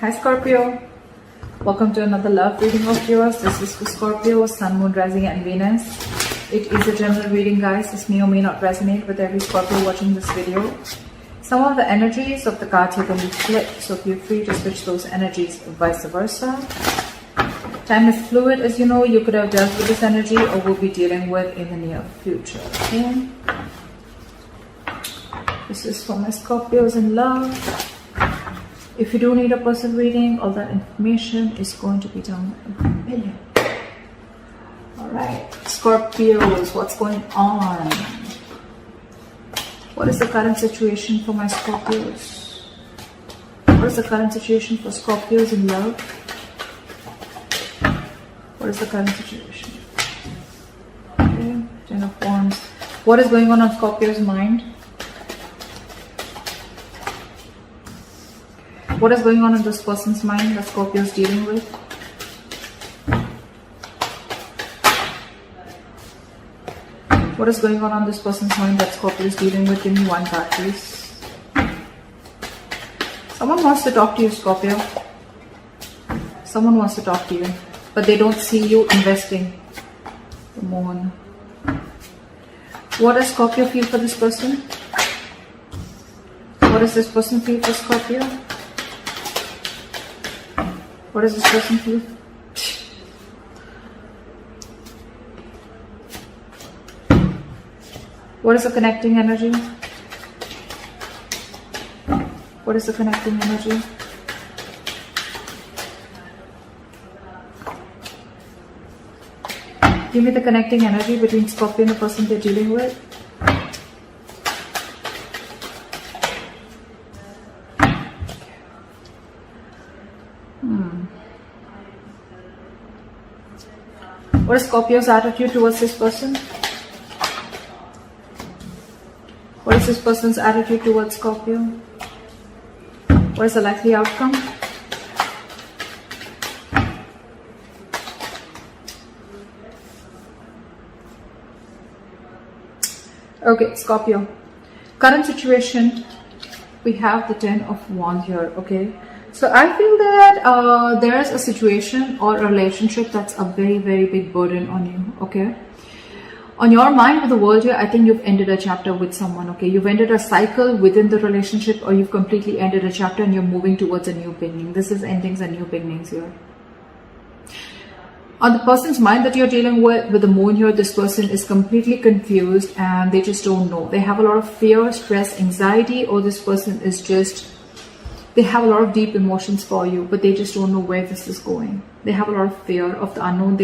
Hi Scorpio, welcome to another love reading of yours. This is for Scorpio, Sun, Moon, Rising and Venus. It is a general reading, guys. This may or may not resonate with every Scorpio watching this video. Some of the energies of the cards are going to be flipped, so feel free to switch those energies vice versa. Time is fluid, as you know. You could have dealt with this energy or will be dealing with in the near future. Okay? This is for my Scorpios in love. If you do need a personal reading, all that information is going to be down below. Alright, Scorpios, what's going on? What is the current situation for my Scorpios? What is the current situation for Scorpios in love? What is the current situation? Okay, Ten of Wands. What is going on Scorpio's mind? What is going on in this person's mind that Scorpio is dealing with? What is going on this person's mind that Scorpio is dealing with? Give me one card, please. Someone wants to talk to you, Scorpio. Someone wants to talk to you, but they don't see you investing. The Moon. What does Scorpio feel for this person? What does this person feel for Scorpio? What does this person feel? What is the connecting energy? What is the connecting energy? Give me the connecting energy between Scorpio and the person they're dealing with. What is Scorpio's attitude towards this person? What is this person's attitude towards Scorpio? What is the likely outcome? Okay, Scorpio. Current situation, we have the Ten of Wands here, okay? So I feel that there is a situation or a relationship that's a very, very big burden on you, okay? On your mind with the world here, I think you've ended a chapter with someone, okay? You've ended a cycle within the relationship, or you've completely ended a chapter and you're moving towards a new beginning. This is endings and new beginnings here. On the person's mind that you're dealing with the Moon here, this person is completely confused and they just don't know. They have a lot of fear, stress, anxiety, or this person is just... they have a lot of deep emotions for you, but they just don't know where this is going. They have a lot of fear of the unknown.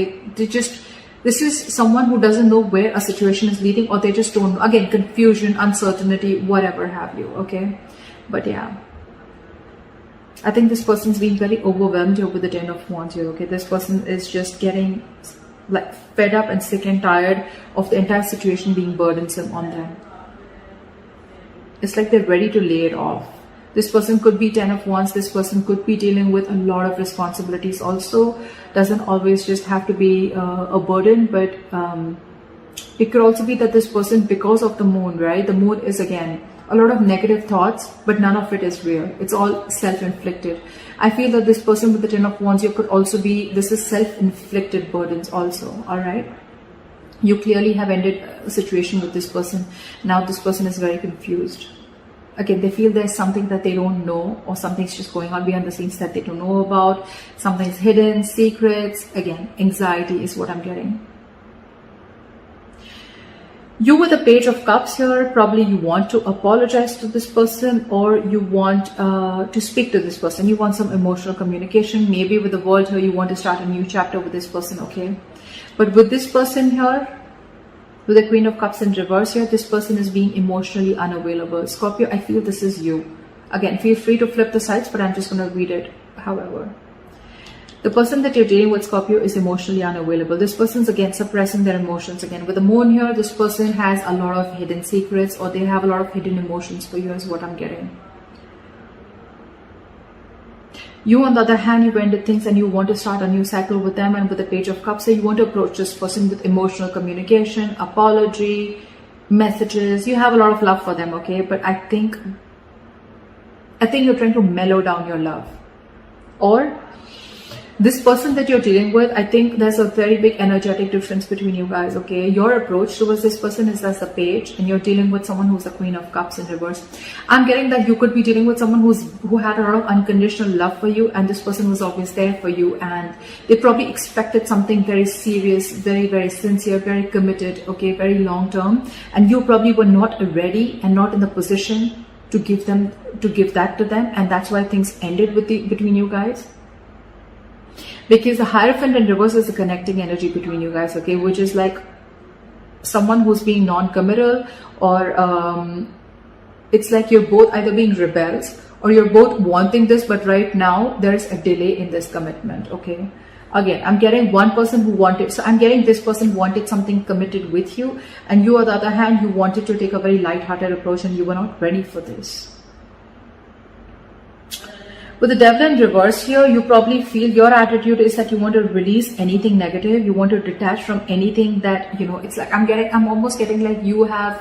This is someone who doesn't know where a situation is leading, or they just don't know. Again, confusion, uncertainty, whatever have you, okay? But yeah, I think this person's being very overwhelmed here with the Ten of Wands here, okay? This person is just getting like fed up and sick and tired of the entire situation being burdensome on them. It's like they're ready to lay it off. This person could be Ten of Wands. This person could be dealing with a lot of responsibilities also. Doesn't always just have to be a burden, but it could also be that this person, because of the Moon, right? The Moon is, again, a lot of negative thoughts, but none of it is real. It's all self-inflicted. I feel that this person with the Ten of Wands, you could also be, this is self-inflicted burdens also, all right? You clearly have ended a situation with this person. Now this person is very confused. Again, they feel there's something that they don't know, or something's just going on behind the scenes that they don't know about. Something's hidden, secrets. Again, anxiety is what I'm getting. You with the Page of Cups here, probably you want to apologize to this person, or you want to speak to this person. You want some emotional communication. Maybe with the World here, you want to start a new chapter with this person, okay? But with this person here, with the Queen of Cups in reverse here, this person is being emotionally unavailable. Scorpio, I feel this is you. Again, feel free to flip the sides, but I'm just going to read it. However, the person that you're dealing with, Scorpio, is emotionally unavailable. This person's, again, suppressing their emotions. Again, with the Moon here, this person has a lot of hidden secrets, or they have a lot of hidden emotions for you, is what I'm getting. You, on the other hand, you've ended things and you want to start a new cycle with them, and with the Page of Cups, so you want to approach this person with emotional communication, apology, messages. You have a lot of love for them, okay? But I think you're trying to mellow down your love. Or this person that you're dealing with, I think there's a very big energetic difference between you guys, okay? Your approach towards this person is as a page, and you're dealing with someone who's a Queen of Cups in reverse. I'm getting that you could be dealing with someone who had a lot of unconditional love for you, and this person was always there for you, and they probably expected something very serious, very, very sincere, very committed, okay, very long term, and you probably were not ready and not in the position to give that to them, and that's why things ended between you guys. Because the Hierophant in reverse is the connecting energy between you guys, okay, which is like someone who's being non-committal, or it's like you're both either being rebels or you're both wanting this, but right now there's a delay in this commitment, okay? Again, I'm getting one person who wanted, so I'm getting this person wanted something committed with you, and you on the other hand, you wanted to take a very light-hearted approach and you were not ready for this. With the Devil in reverse here, you probably feel your attitude is that you want to release anything negative. You want to detach from anything that, you know, it's like I'm almost getting like you have,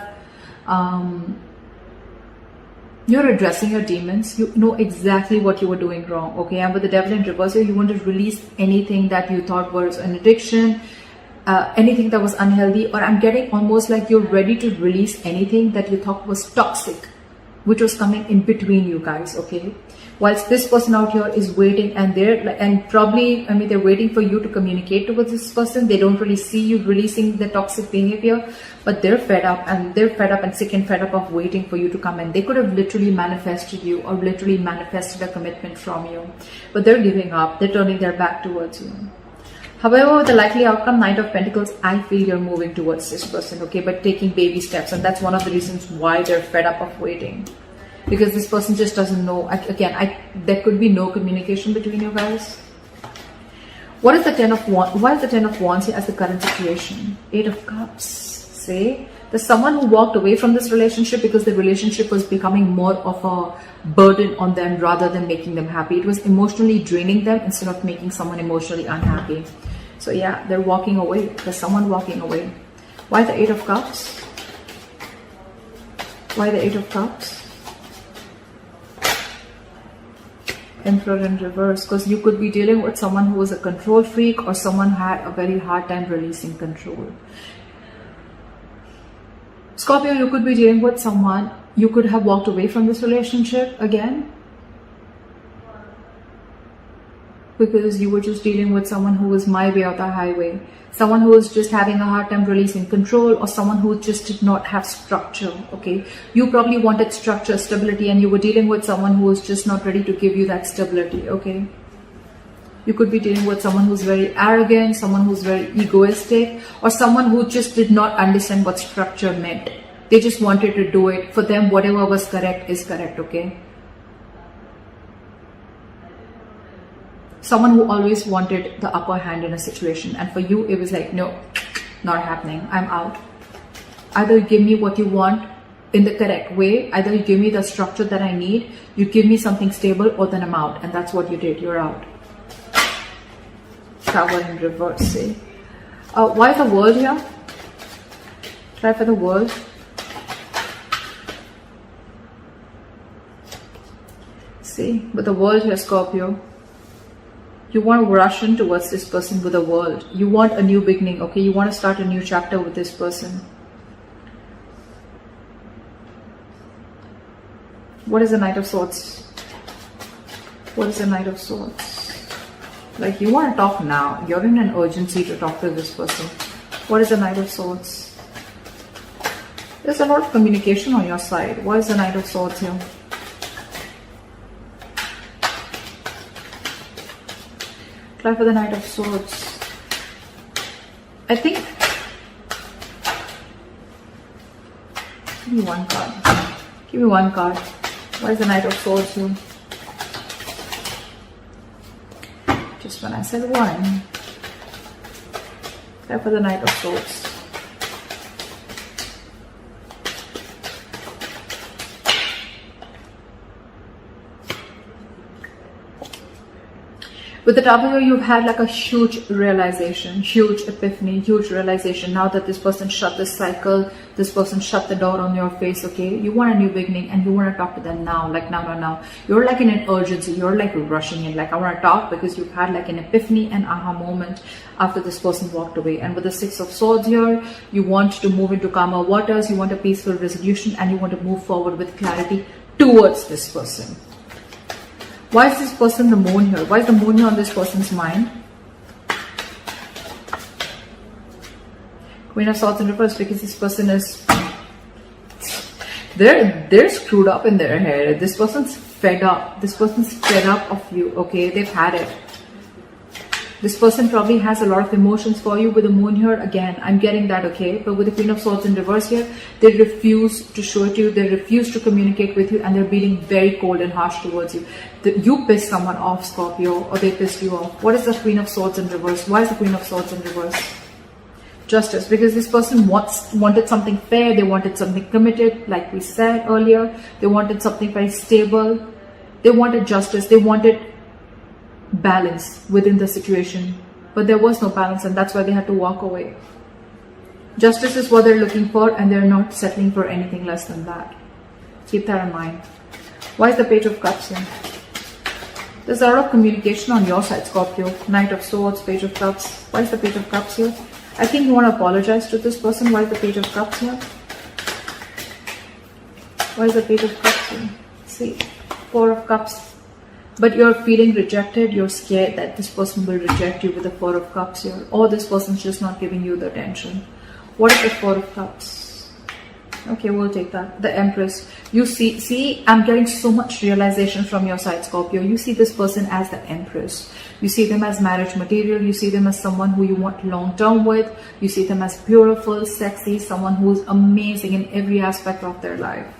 you're addressing your demons. You know exactly what you were doing wrong, okay? And with the Devil in reverse here, you want to release anything that you thought was an addiction, anything that was unhealthy, or I'm getting almost like you're ready to release anything that you thought was toxic, which was coming in between you guys, okay? Whilst this person out here is waiting, and probably, I mean, they're waiting for you to communicate with this person. They don't really see you releasing the toxic behavior, but they're fed up and sick and fed up of waiting for you to come in. They could have literally manifested you or literally manifested a commitment from you, but they're giving up. They're turning their back towards you. However, the likely outcome, Knight of Pentacles, I feel you're moving towards this person, okay, but taking baby steps, and that's one of the reasons why they're fed up of waiting. Because this person just doesn't know. Again, there could be no communication between you guys. What is the 10 of Wands? Why is the 10 of Wands here as the current situation? 8 of Cups. Say, there's someone who walked away from this relationship because the relationship was becoming more of a burden on them rather than making them happy. It was emotionally draining them instead of making someone emotionally unhappy. So yeah, they're walking away. There's someone walking away. Why the 8 of Cups? Why the 8 of Cups? Emperor in reverse, because you could be dealing with someone who was a control freak or someone who had a very hard time releasing control. Scorpio, you could be dealing with someone, you could have walked away from this relationship again, because you were just dealing with someone who was my way or the highway, someone who was just having a hard time releasing control, or someone who just did not have structure, okay? You probably wanted structure, stability, and you were dealing with someone who was just not ready to give you that stability, okay? You could be dealing with someone who's very arrogant, someone who's very egoistic, or someone who just did not understand what structure meant. They just wanted to do it. For them, whatever was correct is correct, okay? Someone who always wanted the upper hand in a situation, and for you it was like, no, not happening, I'm out. Either you give me what you want in the correct way, either you give me the structure that I need, you give me something stable, or then I'm out. And that's what you did, you're out. Tower in reverse, see? Why the World here? Try for the World. See, with the World here, Scorpio, you want to rush in towards this person with the World. You want a new beginning, okay? You want to start a new chapter with this person. What is the Knight of Swords? What is the Knight of Swords? Like, you want to talk now. You're in an urgency to talk to this person. What is the Knight of Swords? There's a lot of communication on your side. What is the Knight of Swords here? Try for the Knight of Swords. I think, give me one card. Give me one card. Why is the Knight of Swords here? Just when I said one. Try for the Knight of Swords. With the Tower here, you've had like a huge realization, huge epiphany, huge realization. Now that this person shut this cycle, this person shut the door on your face, okay? You want a new beginning and you want to talk to them now, like now. You're like in an urgency, you're like rushing in, like I want to talk, because you've had like an epiphany and aha moment after this person walked away. And with the Six of Swords here, you want to move into calmer waters, you want a peaceful resolution, and you want to move forward with clarity towards this person. Why is this person the moon here? Why is the moon here on this person's mind? Queen of Swords in reverse, because this person is, they're screwed up in their head. This person's fed up. This person's fed up of you, okay? They've had it. This person probably has a lot of emotions for you. With the moon here, again, I'm getting that, okay? But with the Queen of Swords in reverse here, they refuse to show it to you. They refuse to communicate with you, and they're being very cold and harsh towards you. You pissed someone off, Scorpio, or they pissed you off. What is the Queen of Swords in reverse? Why is the Queen of Swords in reverse? Justice, because this person wanted something fair. They wanted something committed, like we said earlier. They wanted something very stable. They wanted justice. They wanted balance within the situation, but there was no balance, and that's why they had to walk away. Justice is what they're looking for, and they're not settling for anything less than that. Keep that in mind. Why is the Page of Cups here? There's a lot of communication on your side, Scorpio. Knight of Swords, Page of Cups. Why is the Page of Cups here? I think you want to apologize to this person. Why is the Page of Cups here? Why is the Page of Cups here? See, Four of Cups. But you're feeling rejected. You're scared that this person will reject you with the Four of Cups here. Or this person's just not giving you the attention. What is the Four of Cups? Okay, we'll take that. The Empress. You see, I'm getting so much realization from your side, Scorpio. You see this person as the Empress. You see them as marriage material. You see them as someone who you want long term with. You see them as beautiful, sexy, someone who's amazing in every aspect of their life.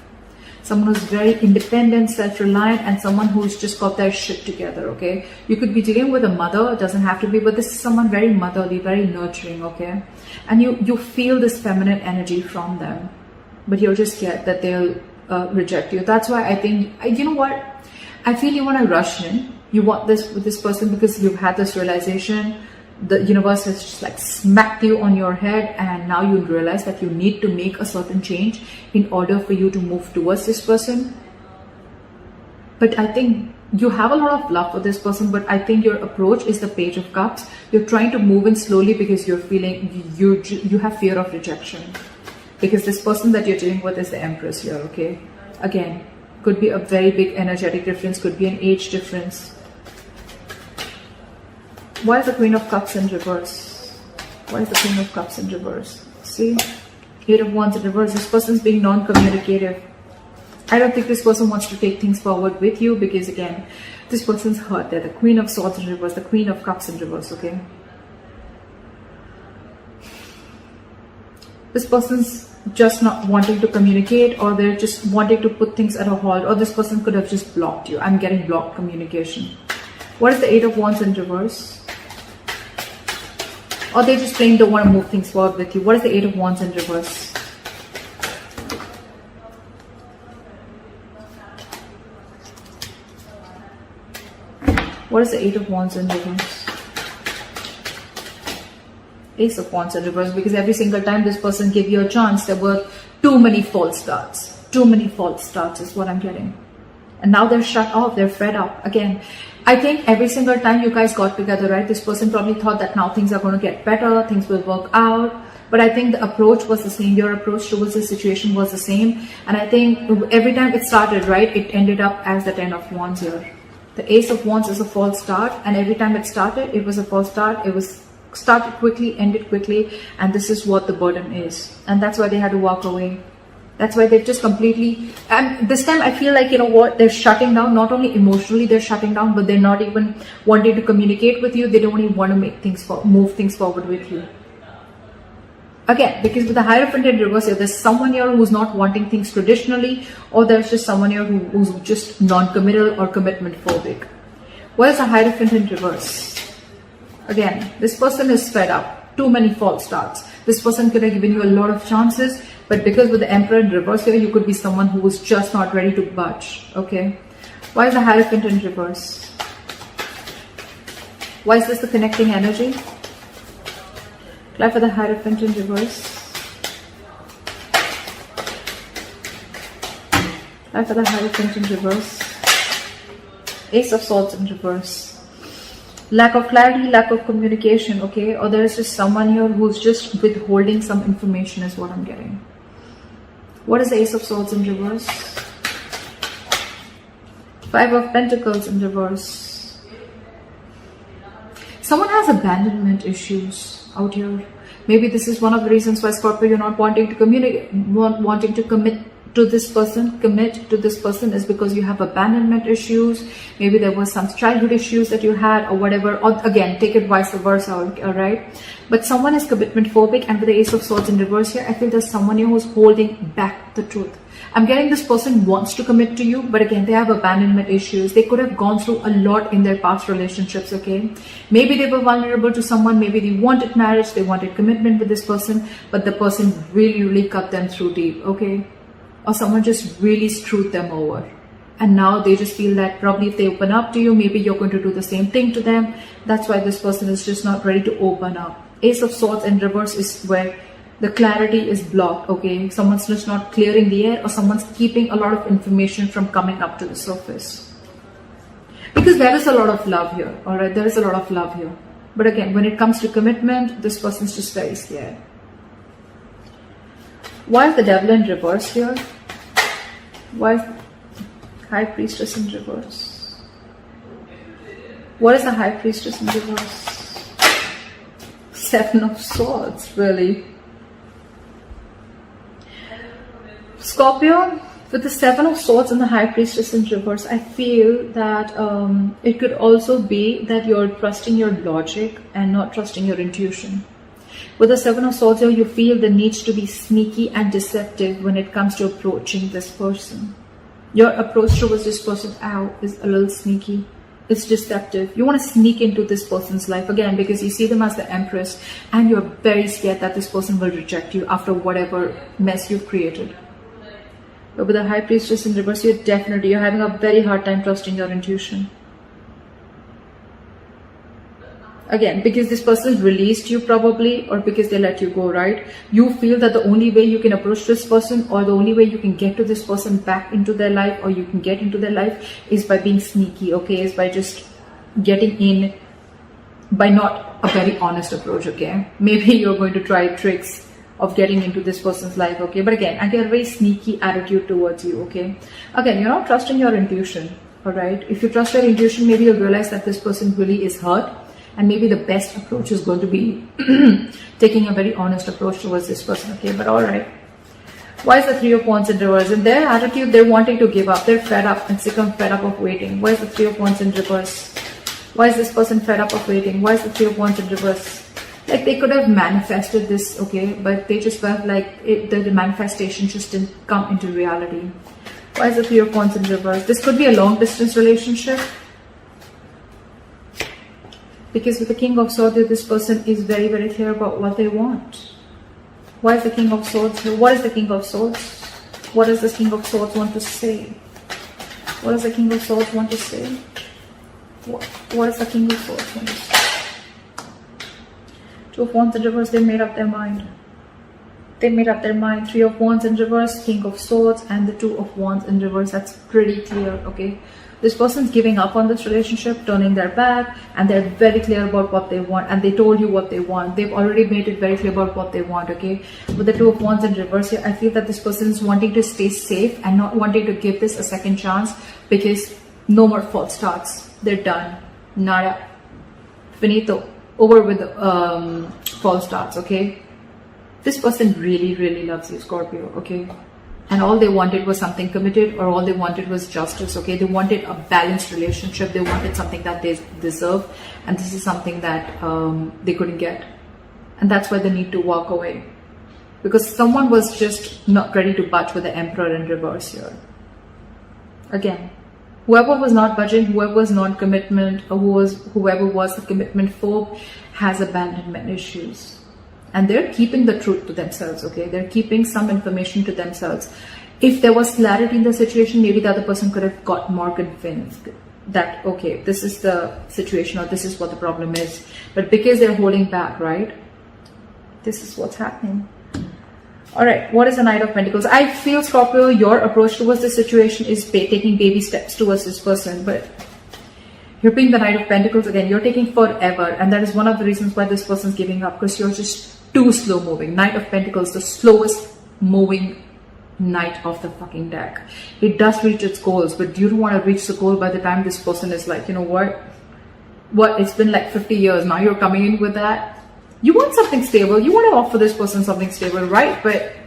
Someone who's very independent, self-reliant, and someone who's just got their shit together, okay? You could be dealing with a mother, it doesn't have to be, but this is someone very motherly, very nurturing, okay? And you feel this feminine energy from them, but you're just scared that they'll reject you. That's why I think, you know what? I feel you want to rush in. You want this with this person because you've had this realization. The universe has just like smacked you on your head, and now you realize that you need to make a certain change in order for you to move towards this person. But I think you have a lot of love for this person, but I think your approach is the Page of Cups. You're trying to move in slowly because you're feeling you have fear of rejection, because this person that you're dealing with is the Empress here, okay? Again, could be a very big energetic difference, could be an age difference. Why is the Queen of Cups in reverse? Why is the Queen of Cups in reverse? See? Eight of Wands in reverse. This person's being non-communicative. I don't think this person wants to take things forward with you because, again, this person's hurt. They're the Queen of Swords in reverse, the Queen of Cups in reverse, okay? This person's just not wanting to communicate, or they're just wanting to put things at a halt, or this person could have just blocked you. I'm getting blocked communication. What is the Eight of Wands in reverse? Or they just plain don't want to move things forward with you. What is the Eight of Wands in reverse? What is the Eight of Wands in reverse? Ace of Wands in reverse, because every single time this person gave you a chance, there were too many false starts. Too many false starts is what I'm getting. And now they're shut off, they're fed up. Again, I think every single time you guys got together, right, this person probably thought that now things are going to get better, things will work out. But I think the approach was the same. Your approach towards the situation was the same. And I think every time it started, right, it ended up as the Ten of Wands here. The Ace of Wands is a false start. And every time it started, it was a false start. It was started quickly, ended quickly. And this is what the burden is. And that's why they had to walk away. That's why they've just completely, and this time I feel like, you know what, they're shutting down. Not only emotionally they're shutting down, but they're not even wanting to communicate with you. They don't even want to make things, move things forward with you. Again, because with the Hierophant in reverse here, there's someone here who's not wanting things traditionally, or there's just someone here who's just non-committal or commitment phobic. What is the Hierophant in reverse? Again, this person is fed up. Too many false starts. This person could have given you a lot of chances, but because with the Emperor in reverse here, you could be someone who was just not ready to budge, okay? Why is the Hierophant in reverse? Why is this the connecting energy? Apply for the Hierophant in reverse. Apply for the Hierophant in reverse. Ace of Swords in reverse. Lack of clarity, lack of communication, okay? Or there is just someone here who's just withholding some information is what I'm getting. What is the Ace of Swords in reverse? Five of Pentacles in reverse. Someone has abandonment issues out here. Maybe this is one of the reasons why, Scorpio, you're not wanting to communicate, wanting to commit to this person is because you have abandonment issues. Maybe there was some childhood issues that you had or whatever. Or again, take it vice versa, all right? But someone is commitment phobic, and with the Ace of Swords in reverse here, I feel there's someone here who's holding back the truth. I'm getting this person wants to commit to you, but again, they have abandonment issues. They could have gone through a lot in their past relationships, okay? Maybe they were vulnerable to someone. Maybe they wanted marriage. They wanted commitment with this person, but the person really cut them through deep, okay? Or someone just really screwed them over. And now they just feel that probably if they open up to you, maybe you're going to do the same thing to them. That's why this person is just not ready to open up. Ace of Swords in reverse is where the clarity is blocked, okay? Someone's just not clearing the air, or someone's keeping a lot of information from coming up to the surface. Because there is a lot of love here, all right? There is a lot of love here. But again, when it comes to commitment, this person's just very scared. Why is the Devil in reverse here? Why is High Priestess in reverse? What is the High Priestess in reverse? Seven of Swords, really. Scorpio, with the Seven of Swords and the High Priestess in reverse, I feel that it could also be that you're trusting your logic and not trusting your intuition. With the Seven of Swords here, you feel the need to be sneaky and deceptive when it comes to approaching this person. Your approach towards this person is a little sneaky. It's deceptive. You want to sneak into this person's life again because you see them as the Empress, and you're very scared that this person will reject you after whatever mess you've created. But with the High Priestess in reverse, you're having a very hard time trusting your intuition. Again, because this person released you probably, or because they let you go, right? You feel that the only way you can approach this person, or the only way you can get to this person back into their life, or you can get into their life, is by being sneaky, okay? Is by just getting in, by not a very honest approach, okay? Maybe you're going to try tricks of getting into this person's life, okay? But again, I get a very sneaky attitude towards you, okay? Again, you're not trusting your intuition, all right? If you trust your intuition, maybe you'll realize that this person really is hurt. And maybe the best approach is going to be taking a very honest approach towards this person, okay? But all right. Why is the Three of Wands in reverse? In their attitude, they're wanting to give up. They're fed up and sick and fed up of waiting. Why is the Three of Wands in reverse? Why is this person fed up of waiting? Why is the Three of Wands in reverse? Like they could have manifested this, okay? But they just felt like the manifestation just didn't come into reality. Why is the Three of Wands in reverse? This could be a long distance relationship. Because with the King of Swords, this person is very clear about what they want. Why is the King of Swords here? What is the King of Swords? What does the King of Swords want to say? What does the King of Swords want to say? What does the King of Swords want to say? Two of Wands in reverse, they made up their mind. They made up their mind. Three of Wands in reverse, King of Swords, and the Two of Wands in reverse. That's pretty clear, okay? This person's giving up on this relationship, turning their back, and they're very clear about what they want, and they told you what they want. They've already made it very clear about what they want, okay? With the Two of Wands in reverse here, I feel that this person is wanting to stay safe and not wanting to give this a second chance, because no more false starts. They're done. Nada. Finito. Over with the false starts, okay? This person really loves you, Scorpio, okay? And all they wanted was something committed, or all they wanted was justice, okay? They wanted a balanced relationship. They wanted something that they deserve. And this is something that they couldn't get. And that's why they need to walk away. Because someone was just not ready to budge with the Emperor in reverse here. Again, whoever was not budging, whoever was non-commitment, or whoever was the commitment phobe has abandonment issues. And they're keeping the truth to themselves, okay? They're keeping some information to themselves. If there was clarity in the situation, maybe the other person could have got more convinced. that, okay, this is the situation or this is what the problem is. But because they're holding back, right? This is what's happening. All right, what is the Knight of Pentacles? I feel, Scorpio, your approach towards the situation is taking baby steps towards this person, but you're being the Knight of Pentacles again. You're taking forever, and that is one of the reasons why this person's giving up, because you're just too slow moving. Knight of Pentacles, the slowest moving knight of the fucking deck. It does reach its goals, but you don't want to reach the goal by the time this person is like, you know what, it's been like 50 years, now you're coming in with that. You want something stable, you want to offer this person something stable, right? But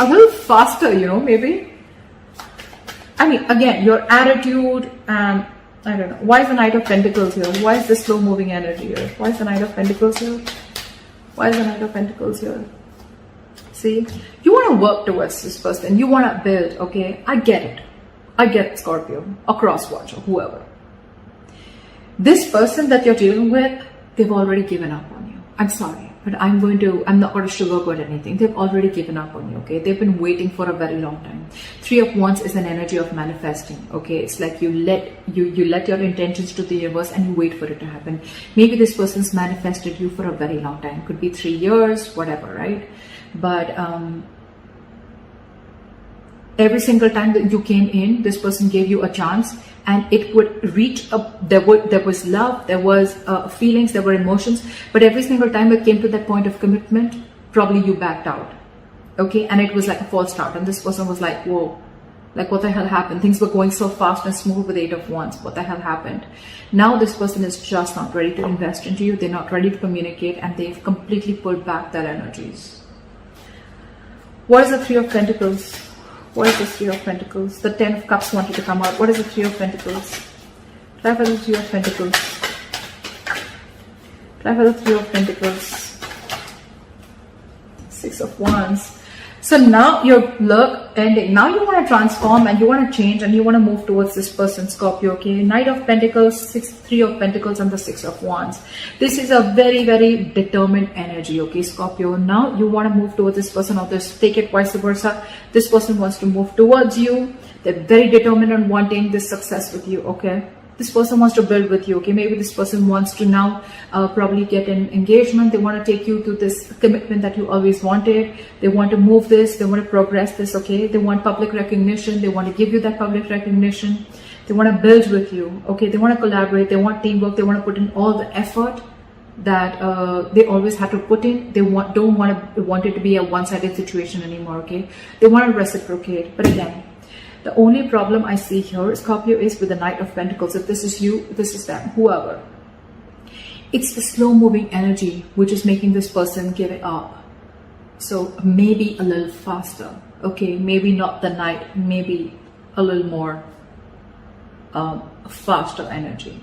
a little faster, you know, maybe. I mean, again, your attitude, I don't know. Why is the Knight of Pentacles here? Why is this slow moving energy here? Why is the Knight of Pentacles here? Why is the Knight of Pentacles here? See, you want to work towards this person, you want to build, okay? I get it, Scorpio, or cross-watch, or whoever. This person that you're dealing with, they've already given up on you. I'm sorry, but I'm not going to sugarcoat anything. They've already given up on you, okay? They've been waiting for a very long time. 3 of Wands is an energy of manifesting, okay? It's like you let your intentions to the universe and you wait for it to happen. Maybe this person's manifested you for a very long time. Could be 3 years, whatever, right? But every single time that you came in, this person gave you a chance, and it would reach up. There was love, there was feelings, there were emotions, but every single time it came to that point of commitment, probably you backed out, okay? And it was like a false start, and this person was like, whoa, like what the hell happened? Things were going so fast and smooth with 8 of Wands. What the hell happened? Now this person is just not ready to invest into you. They're not ready to communicate, and they've completely pulled back their energies. What is the 3 of Pentacles? What is the 3 of Pentacles? The 10 of Cups wanted to come out. What is the 3 of Pentacles? Try for the 3 of Pentacles. Try for the 3 of Pentacles. 6 of Wands. So now your luck ending. Now you want to transform and you want to change and you want to move towards this person, Scorpio, okay? Knight of Pentacles, 3 of Pentacles, and the 6 of Wands. This is a very, very determined energy, okay, Scorpio? Now you want to move towards this person, or this, take it vice versa. This person wants to move towards you. They're very determined on wanting this success with you, okay? This person wants to build with you, okay? Maybe this person wants to now probably get an engagement. They want to take you to this commitment that you always wanted. They want to move this. They want to progress this, okay? They want public recognition. They want to give you that public recognition. They want to build with you, okay? They want to collaborate. They want teamwork. They want to put in all the effort that they always had to put in. They don't want it to be a one-sided situation anymore, okay? They want to reciprocate. But again, the only problem I see here, Scorpio, is with the Knight of Pentacles. If this is you, this is them, whoever. It's the slow-moving energy which is making this person give it up. So maybe a little faster, okay? Maybe not the Knight, maybe a little more faster energy.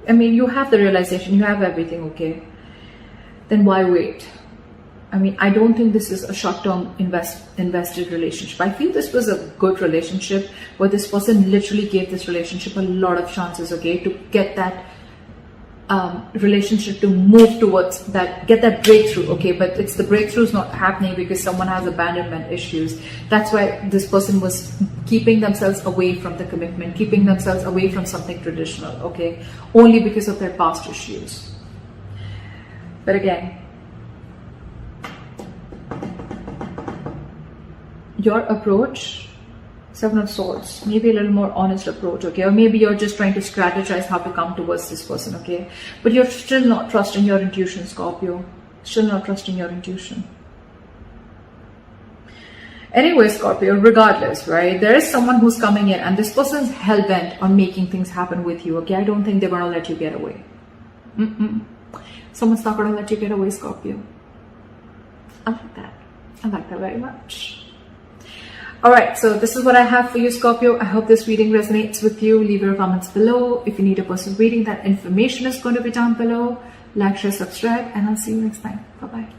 I mean, you have the realization, you have everything, okay? Then why wait? I mean, I don't think this is a short-term invested relationship. I feel this was a good relationship where this person literally gave this relationship a lot of chances, okay, to get that relationship to move towards that, get that breakthrough, okay? But it's the breakthrough is not happening because someone has abandonment issues. That's why this person was keeping themselves away from the commitment, keeping themselves away from something traditional, okay? Only because of their past issues. But again, your approach, 7 of Swords, maybe a little more honest approach, okay? Or maybe you're just trying to strategize how to come towards this person, okay? But you're still not trusting your intuition, Scorpio. Still not trusting your intuition. Anyway, Scorpio, regardless, right? There is someone who's coming in and this person's hell-bent on making things happen with you, okay? I don't think they're going to let you get away. Someone's not going to let you get away, Scorpio. I like that. I like that very much. Alright, so this is what I have for you, Scorpio. I hope this reading resonates with you. Leave your comments below. If you need a personal reading, that information is going to be down below. Like, share, subscribe, and I'll see you next time. Bye-bye.